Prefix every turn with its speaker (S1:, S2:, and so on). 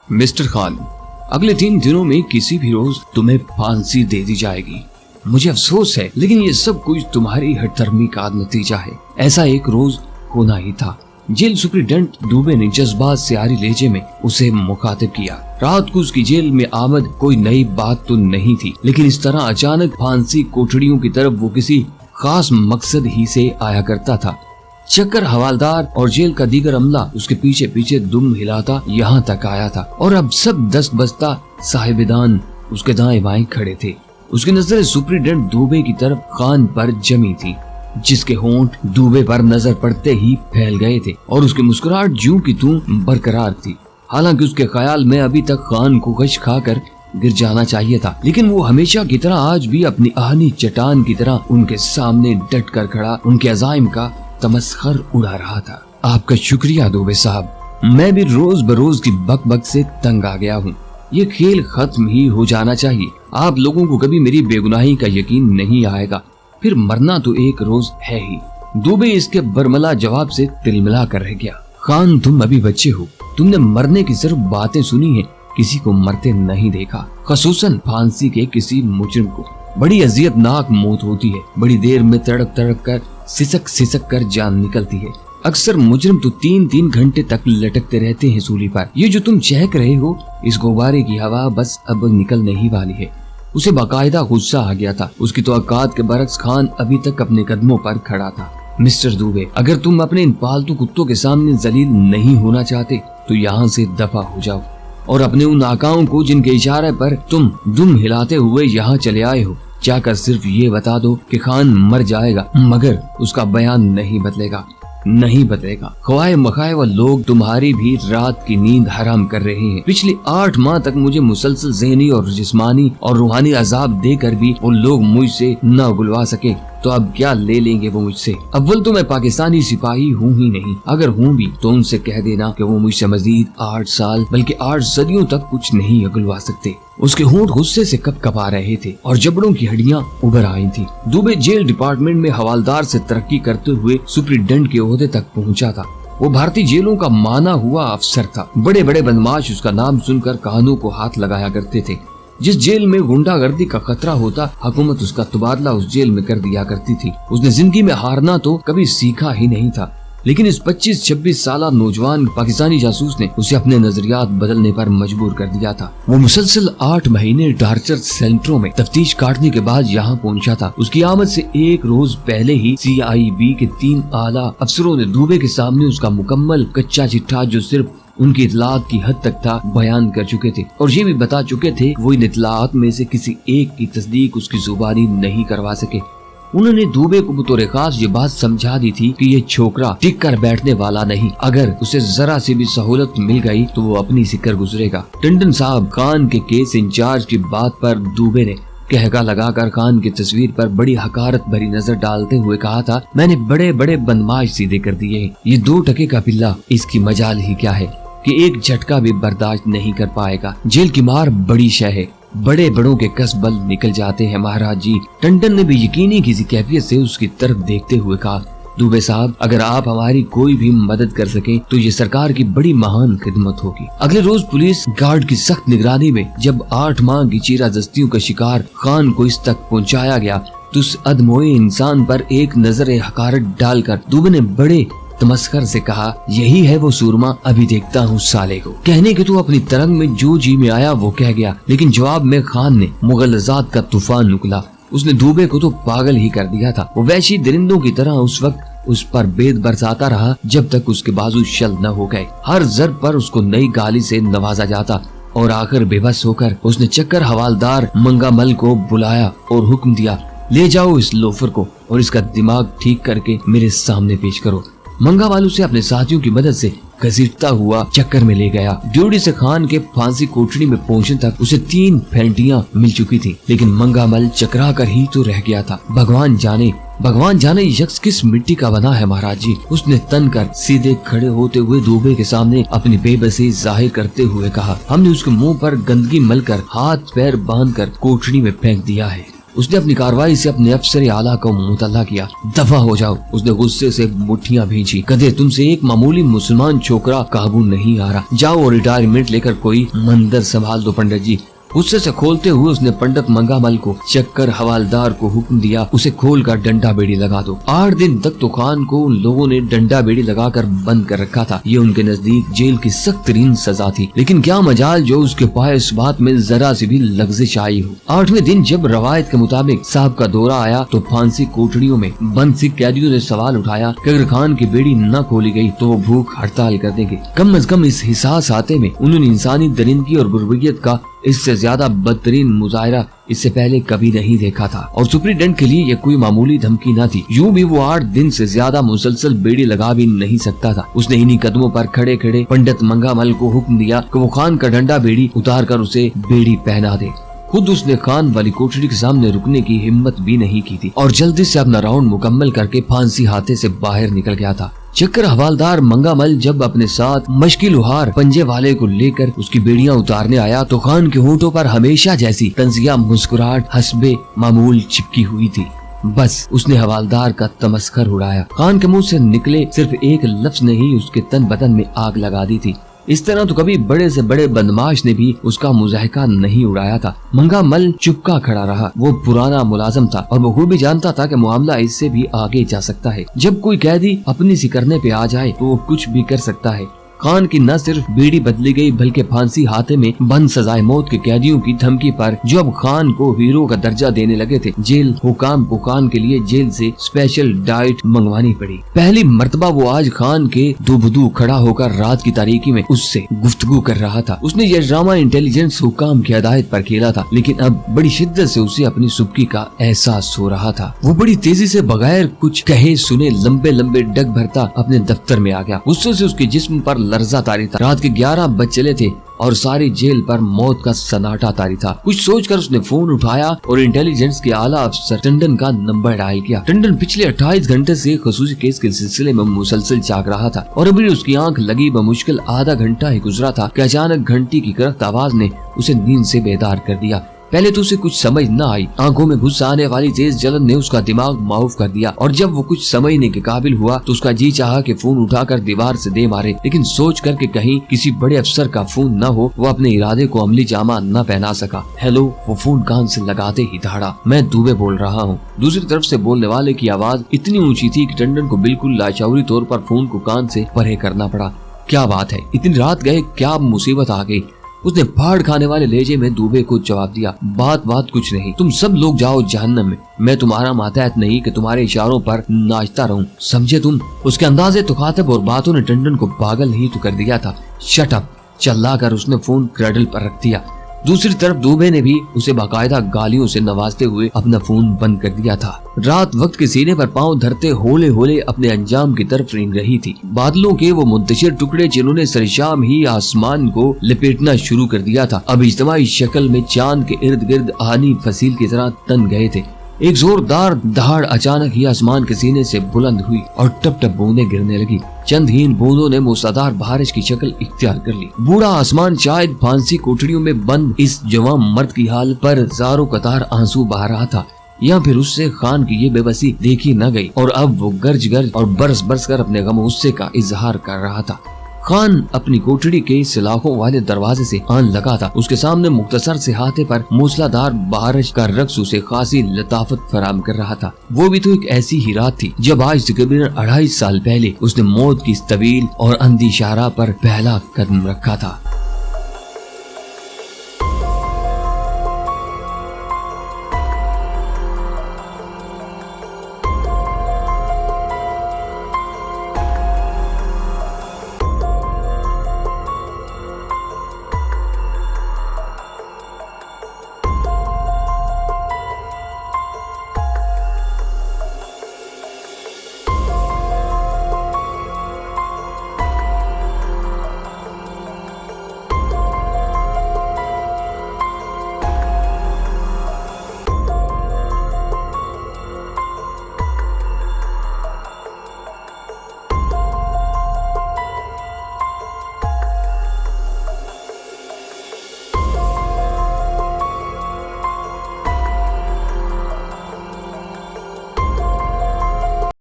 S1: Mister Khan, अगले 3 दिनों में किसी भी रोज तुम्हें फांसी दे दी जाएगी। मुझे अफसोस है, लेकिन ये सब कुछ तुम्हारी हठधर्मी का नतीजा है। ऐसा एक रोज होना ही था। जेल सुप्रिटेंडेंट दुबे ने जज्बात से आरी लहजे में उसे मुखातिब किया। रात को उसकी जेल में आमद कोई नई बात तो नहीं थी, लेकिन इस तरह अचानक फांसी कोठड़ियों की तरफ वो किसी खास मकसद ही से आया करता था। चक्कर हवालदार और जेल का दीगर अमला उसके पीछे पीछे दुम हिलाता यहाँ तक आया था, और अब सब दस्त बस्ता साहिबदान उसके दाएं बाएं खड़े थे। उसकी नजर सुप्रिटेंडेंट दुबे की तरफ खान पर जमी थी, जिसके होंठ दुबे पर नजर पड़ते ही फैल गए थे और उसकी मुस्कुराहट ज्यों की त्यों बरकरार थी। हालांकि उसके ख्याल में अभी तक खान को गश खाकर गिर जाना चाहिए था, लेकिन वो हमेशा की तरह आज भी अपनी आहनी चट्टान की तरह उनके सामने डट कर खड़ा उनके अज़ाइम का तमस्खर उड़ा रहा था। आपका शुक्रिया दुबे साहब, मैं भी रोज बरोज की बक से तंग आ गया हूँ। ये खेल खत्म ही हो जाना चाहिए। आप लोगों को कभी मेरी बेगुनाही का यकीन नहीं आएगा, फिर मरना तो एक रोज है ही। दुबे इसके बरमला जवाब से तिलमिला कर रह गया। खान, तुम अभी बच्चे हो, तुमने मरने की सिर्फ बातें सुनी है, किसी को मरते नहीं देखा। खसूसन फांसी के किसी मुजरिम को बड़ी अजियतनाक मौत होती है। बड़ी देर में तड़प तड़प कर सिसक कर जान निकलती है। अक्सर मुजरिम तो 3-3 घंटे तक लटकते रहते हैं सूली पर। ये जो तुम चहक रहे हो, इस गुब्बारे की हवा बस अब निकलने ही वाली है। उसे बाकायदा गुस्सा आ गया था। उसकी तो औकात के बरक्स खान अभी तक अपने कदमों पर खड़ा था। मिस्टर दुबे, अगर तुम अपने इन पालतू कुत्तों के सामने जलील नहीं होना चाहते तो यहाँ से दफा हो जाओ और अपने उन आकाओं को जिनके इशारे पर तुम दुम हिलाते हुए यहाँ चले आए हो, जाकर सिर्फ ये बता दो कि खान मर जाएगा, मगर उसका बयान नहीं बदलेगा। ख्वाए मखाए व लोग तुम्हारी भी रात की नींद हराम कर रहे हैं। पिछले 8 माह तक मुझे मुसलसल ज़हनी और जिस्मानी और रूहानी अजाब देकर भी वो लोग मुझसे न उगलवा सके, तो अब क्या ले लेंगे वो मुझसे। अव्वल तो मैं पाकिस्तानी सिपाही हूँ ही नहीं, अगर हूँ भी तो उनसे कह देना कि वो मुझसे मजीद 8 साल बल्कि 8 सदियों तक कुछ नहीं उगलवा सकते। उसके होंठ गुस्से से कपकपा रहे थे और जबड़ों की हड्डियां उभर आई थी। दुबे जेल डिपार्टमेंट में हवालदार से तरक्की करते हुए सुप्रिटेंडेंट के ओहदे तक पहुंचा था। वो भारतीय जेलों का माना हुआ अफसर था। बड़े बड़े बदमाश उसका नाम सुनकर कानों को हाथ लगाया करते थे। जिस जेल में गुंडागर्दी का खतरा होता, हुकूमत उसका तबादला उस जेल में कर दिया करती थी। उसने जिंदगी में हारना तो कभी सीखा ही नहीं था, लेकिन इस 25-26 साला नौजवान पाकिस्तानी जासूस ने उसे अपने नजरियात बदलने पर मजबूर कर दिया था। वो मुसलसल 8 महीने टार्चर सेंटरों में तफ्तीश काटने के बाद यहाँ पहुँचा था। उसकी आमद से एक रोज पहले ही CIB के 3 आला अफसरों ने दुबे के सामने उसका मुकम्मल कच्चा चिट्ठा, जो सिर्फ उनकी इतलात की हद तक था, बयान कर चुके थे और ये भी बता चुके थे वो इन इतलात में से किसी एक की तस्दीक उसकी जुबानी नहीं करवा सके। उन्होंने दुबे को बतौर खास ये बात समझा दी थी कि ये छोकरा टिक कर बैठने वाला नहीं, अगर उसे जरा सी भी सहूलत मिल गई तो वो अपनी सिक्कर गुजरेगा। टंडन साहब, खान के केस इंचार्ज की बात पर दुबे ने कहका लगाकर खान की तस्वीर पर बड़ी हकारत भरी नजर डालते हुए कहा था, मैंने बड़े बड़े बदमाश सीधे कर दिए हैं। ये 2 टके का पिल्ला, इसकी मजाल ही क्या है कि एक झटका भी बर्दाश्त नहीं कर पाएगा। जेल की मार बड़ी शय है, बड़े बड़ों के कसबल निकल जाते हैं महाराज जी। टंडन ने भी यकीनी किसी कैफियत से उसकी तरफ देखते हुए कहा, दुबे साहब, अगर आप हमारी कोई भी मदद कर सकें तो ये सरकार की बड़ी महान खिदमत होगी। अगले रोज पुलिस गार्ड की सख्त निगरानी में जब 8 माह की चीरा दस्तियों का शिकार खान को इस तक पहुंचाया गया, तो उस अधमोए इंसान पर एक नजर हकारत डालकर दुबे ने बड़े तमस्कर से कहा, यही है वो सूरमा, अभी देखता हूँ साले को। कहने के तो अपनी तरंग में जो जी में आया वो कह गया, लेकिन जवाब में खान ने मुगलजात का तूफान निकला। उसने दुबे को तो पागल ही कर दिया था। वो वैसी दरिंदों की तरह उस वक्त उस पर बेद बरसाता रहा जब तक उसके बाजू शल न हो गए। हर जर्ब पर उसको नई गाली से नवाजा जाता और आखिर बेबस होकर उसने चक्कर हवालदार मंगामल को बुलाया और हुक्म दिया, ले जाओ इस लोफर को और इसका दिमाग ठीक करके मेरे सामने पेश करो। मंगावाल उसे अपने साथियों की मदद से घसीटता हुआ चक्कर में ले गया। ड्यूटी से खान के फांसी कोठरी में पहुंचने तक उसे 3 फेंटियां मिल चुकी थी, लेकिन मंगामल चकरा कर ही तो रह गया था। भगवान जाने ये शख्स किस मिट्टी का बना है महाराज जी। उसने तन कर सीधे खड़े होते हुए दुबे के सामने अपनी बेबसी जाहिर करते हुए कहा, हमने उसके मुंह पर गंदगी मलकर हाथ पैर बांधकर कोठरी में फेंक दिया है। اس نے اپنی کارروائی سے اپنے افسر اعلیٰ کو مطلع کیا۔ دفع ہو جاؤ، اس نے غصے سے مٹھیاں بھینچی۔ کدے تم سے ایک معمولی مسلمان چھوکرا قابو نہیں آ رہا، جاؤ اور ریٹائرمنٹ لے کر کوئی مندر سنبھال دو پنڈت جی۔ غصے سے کھولتے ہوئے اس نے پنڈت منگا مل کو چک کر حوالدار کو حکم دیا، اسے کھول کر ڈنڈا بیڑی لگا دو۔ 8 دن تک تو خان کو ان لوگوں نے ڈنڈا بیڑی لگا کر بند کر رکھا تھا۔ یہ ان کے نزدیک جیل کی سخت ترین سزا تھی، لیکن کیا مجال جو اس کے پائے اس بات میں ذرا سی بھی لغزش آئی ہو۔ 8ویں دن جب روایت کے مطابق صاحب کا دورہ آیا تو پھانسی کوٹڑیوں میں بند سکھ قیدیوں نے سوال اٹھایا کہ اگر خان کی بیڑی نہ کھولی گئی تو وہ بھوک ہڑتال کر دیں گے۔ کم از کم اس حساس آتے میں انہوں نے انسانی درندگی اور بربریت کا اس سے زیادہ بدترین مظاہرہ اس سے پہلے کبھی نہیں دیکھا تھا، اور سپرنٹینڈنٹ کے لیے یہ کوئی معمولی دھمکی نہ تھی۔ یوں بھی وہ 8 دن سے زیادہ مسلسل بیڑی لگا بھی نہیں سکتا تھا۔ اس نے انہی قدموں پر کھڑے کھڑے پنڈت منگا مل کو حکم دیا کہ وہ خان کا ڈنڈا بیڑی اتار کر اسے بیڑی پہنا دے۔ خود اس نے خان والی کوٹڑی کے سامنے رکنے کی ہمت بھی نہیں کی تھی اور جلدی سے اپنا راؤنڈ مکمل کر کے پھانسی ہاتھے سے باہر نکل گیا تھا۔ چکر حوالدار منگا مل جب اپنے ساتھ مشکی لوہار پنجے والے کو لے کر اس کی بیڑیاں اتارنے آیا تو خان کے ہونٹوں پر ہمیشہ جیسی طنزیہ مسکراہٹ حسب معمول چپکی ہوئی تھی۔ بس اس نے حوالدار کا تمسخر اڑایا۔ خان کے منہ سے نکلے صرف ایک لفظ نے ہی اس کے تن بدن میں آگ لگا دی تھی۔ اس طرح تو کبھی بڑے سے بڑے بدماش نے بھی اس کا مضحکہ نہیں اڑایا تھا۔ منگا مل چپکا کھڑا رہا۔ وہ پرانا ملازم تھا اور بخوبی جانتا تھا کہ معاملہ اس سے بھی آگے جا سکتا ہے۔ جب کوئی قیدی اپنی سی کرنے پہ آ جائے تو وہ کچھ بھی کر سکتا ہے۔ خان کی نہ صرف بیڑی بدلی گئی بلکہ پھانسی ہاتھے میں بند سزائے موت کے قیدیوں کی دھمکی پر جو اب خان کو ہیرو کا درجہ دینے لگے تھے، جیل حکام کو خان کے لیے جیل سے اسپیشل ڈائٹ منگوانی پڑی۔ پہلی مرتبہ وہ آج خان کے دوبدو کھڑا ہو کر رات کی تاریکی میں اس سے گفتگو کر رہا تھا۔ اس نے یہ ڈرامہ انٹیلیجنس حکام کی ہدایت پر کھیلا تھا، لیکن اب بڑی شدت سے اسے اپنی سبکی کا احساس ہو رہا تھا۔ وہ بڑی تیزی سے بغیر کچھ کہے سنے لمبے لمبے ڈگ بھرتا اپنے دفتر میں آ گیا۔ غصے سے اس کے جسم پر لرزہ طاری تھا۔ رات کے 11 بج چلے تھے اور ساری جیل پر موت کا سناٹا طاری تھا۔ کچھ سوچ کر اس نے فون اٹھایا اور انٹیلیجنس کے اعلیٰ افسر ٹنڈن کا نمبر ڈائل کیا۔ ٹنڈن پچھلے 28 گھنٹے سے خصوصی کیس کے سلسلے میں مسلسل جاگ رہا تھا اور ابھی اس کی آنکھ لگی بمشکل آدھا گھنٹہ ہی گزرا تھا کہ اچانک گھنٹی کی کرخت آواز نے اسے نیند سے بیدار کر دیا۔ پہلے تو اسے کچھ سمجھ نہ آئی، آنکھوں میں غصہ آنے والی تیز جلن نے اس کا دماغ معاف کر دیا، اور جب وہ کچھ سمجھنے کے قابل ہوا تو اس کا جی چاہا کہ فون اٹھا کر دیوار سے دے مارے، لیکن سوچ کر کہ کہیں کسی بڑے افسر کا فون نہ ہو وہ اپنے ارادے کو عملی جامہ نہ پہنا سکا۔ ہیلو، وہ فون کان سے لگاتے ہی دھاڑا، میں دوبے بول رہا ہوں۔ دوسری طرف سے بولنے والے کی آواز اتنی اونچی تھی کہ ٹنڈن کو بالکل لاشعوری طور پر فون کو کان سے پرے کرنا پڑا۔ کیا بات ہے، اتنی رات گئے، کیا مصیبت آ گئی؟ اس نے پھاڑ کھانے والے لہجے میں دوبے کو جواب دیا۔ بات کچھ نہیں، تم سب لوگ جاؤ جہنم میں تمہارا ماتحت نہیں کہ تمہارے اشاروں پر ناچتا رہوں، سمجھے تم؟ اس کے اندازے تخاطب اور باتوں نے ٹنڈن کو پاگل ہی تو کر دیا تھا۔ شٹ اپ، چلا کر اس نے فون کریڈل پر رکھ دیا۔ دوسری طرف دوبے نے بھی اسے باقاعدہ گالیوں سے نوازتے ہوئے اپنا فون بند کر دیا تھا۔ رات وقت کے سینے پر پاؤں دھرتے ہولے ہولے اپنے انجام کی طرف رینگ رہی تھی۔ بادلوں کے وہ منتشر ٹکڑے جنہوں نے سرشام ہی آسمان کو لپیٹنا شروع کر دیا تھا، اب اجتماعی شکل میں چاند کے ارد گرد آہنی فصیل کی طرح تن گئے تھے۔ ایک زوردار دہاڑ اچانک ہی آسمان کے سینے سے بلند ہوئی اور ٹپ ٹپ بوندیں گرنے لگی۔ چند ہین بوندوں نے موسلادھار بارش کی شکل اختیار کر لی۔ بوڑھا آسمان شاید پھانسی کوٹڑیوں میں بند اس جوان مرد کی حالت پر زاروں قطار آنسو بہا رہا تھا، یا پھر اس سے خان کی یہ بے بسی دیکھی نہ گئی اور اب وہ گرج گرج اور برس برس کر اپنے غم و غصے کا اظہار کر رہا تھا۔ خان اپنی کوٹڑی کے سلاخوں والے دروازے سے آن لگا تھا۔ اس کے سامنے مختصر سے ہاتھے پر موسلادھار بارش کا رقص اسے خاصی لطافت فراہم کر رہا تھا۔ وہ بھی تو ایک ایسی ہی رات تھی جب آج تقریباً 2.5 سال پہلے اس نے موت کی اس طویل اور اندھی شاہراہ پر پہلا قدم رکھا تھا۔